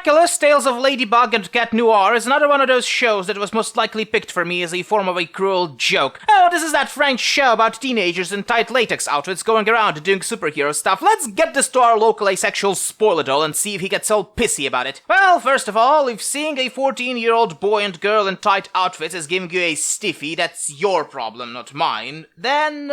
Miraculous, Tales of Ladybug and Cat Noir is another one of those shows that was most likely picked for me as a form of a cruel joke. Oh, this is that French show about teenagers in tight latex outfits going around doing superhero stuff. Let's get this to our local asexual spoiler and see if he gets all pissy about it. Well, first of all, if seeing a 14-year-old boy and girl in tight outfits is giving you a stiffy, that's your problem, not mine, then,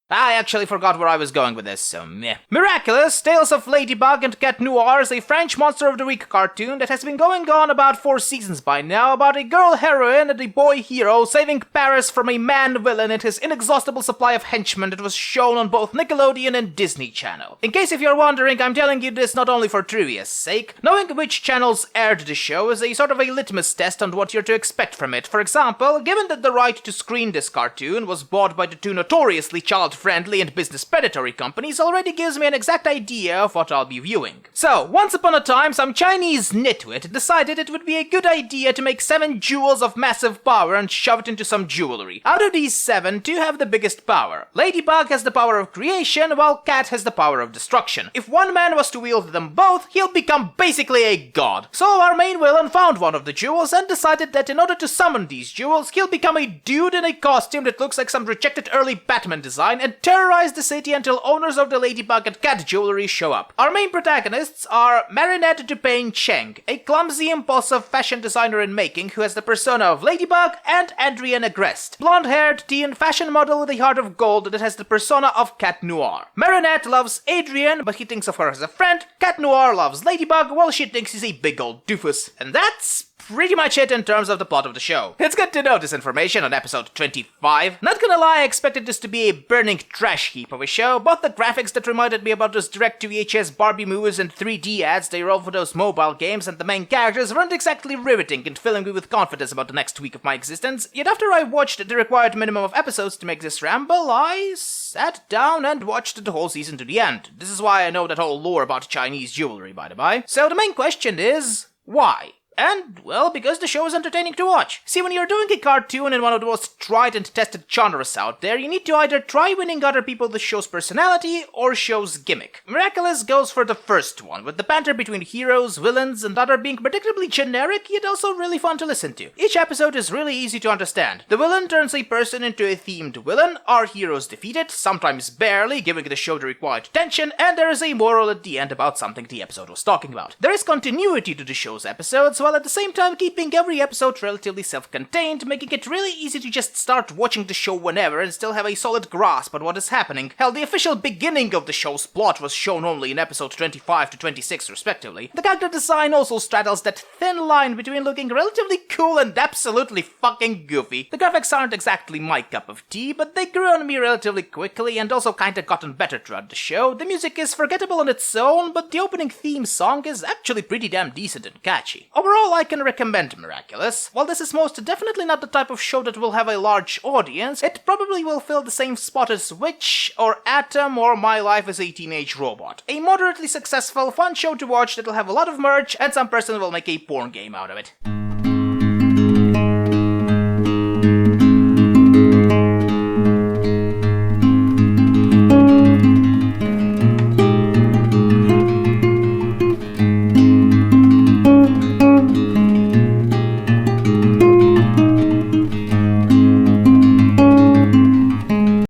I actually forgot where I was going with this, so meh. Miraculous, Tales of Ladybug and Cat Noir is a French Monster of the Week cartoon that has been going on about 4 seasons by now, about a girl heroine and a boy hero saving Paris from a man villain and his inexhaustible supply of henchmen that was shown on both Nickelodeon and Disney Channel. In case if you're wondering, I'm telling you this not only for trivia's sake. Knowing which channels aired the show is a sort of a litmus test on what you're to expect from it. For example, given that the right to screen this cartoon was bought by the two notoriously child-friendly and business predatory companies, already gives me an exact idea of what I'll be viewing. So, once upon a time, some Chinese nitwit decided it would be a good idea to make 7 jewels of massive power and shove it into some jewelry. Out of these 7, 2 have the biggest power. Ladybug has the power of creation, while Cat has the power of destruction. If one man was to wield them both, he'll become basically a god. So our main villain found one of the jewels and decided that in order to summon these jewels, he'll become a dude in a costume that looks like some rejected early Batman design and terrorize the city until owners of the Ladybug and Cat jewelry show up. Our main protagonists are Marinette Dupain Cheng, a clumsy, impulsive fashion designer in making who has the persona of Ladybug, and Adrienne Agreste, blonde-haired teen fashion model with a heart of gold that has the persona of Cat Noir. Marinette loves Adrienne, but he thinks of her as a friend. Cat Noir loves Ladybug, while she thinks he's a big old doofus. And that's pretty much it in terms of the plot of the show. It's good to know this information on episode 25. Not gonna lie, I expected this to be a burning trash heap of a show, but the graphics that reminded me about those direct-to-VHS Barbie movies and 3D ads they roll for those mobile games and the main characters weren't exactly riveting and filling me with confidence about the next week of my existence, yet after I watched the required minimum of episodes to make this ramble, I sat down and watched the whole season to the end. This is why I know that whole lore about Chinese jewelry, by the by. So the main question is, why? And, well, because the show is entertaining to watch. See, when you're doing a cartoon in one of the most tried and tested genres out there, you need to either try winning other people the show's personality or show's gimmick. Miraculous goes for the first one, with the banter between heroes, villains, and other being predictably generic, yet also really fun to listen to. Each episode is really easy to understand. The villain turns a person into a themed villain, our heroes defeat it, sometimes barely, giving the show the required tension, and there is a moral at the end about something the episode was talking about. There is continuity to the show's episodes, while at the same time keeping every episode relatively self-contained, making it really easy to just start watching the show whenever and still have a solid grasp on what is happening. Hell, the official beginning of the show's plot was shown only in episode 25 to 26 respectively. The character design also straddles that thin line between looking relatively cool and absolutely fucking goofy. The graphics aren't exactly my cup of tea, but they grew on me relatively quickly and also kinda gotten better throughout the show. The music is forgettable on its own, but the opening theme song is actually pretty damn decent and catchy. Overall, I can recommend Miraculous. While this is most definitely not the type of show that will have a large audience, it probably will fill the same spot as Witch, or Atom, or My Life as a Teenage Robot. A moderately successful, fun show to watch that'll have a lot of merch, and some person will make a porn game out of it.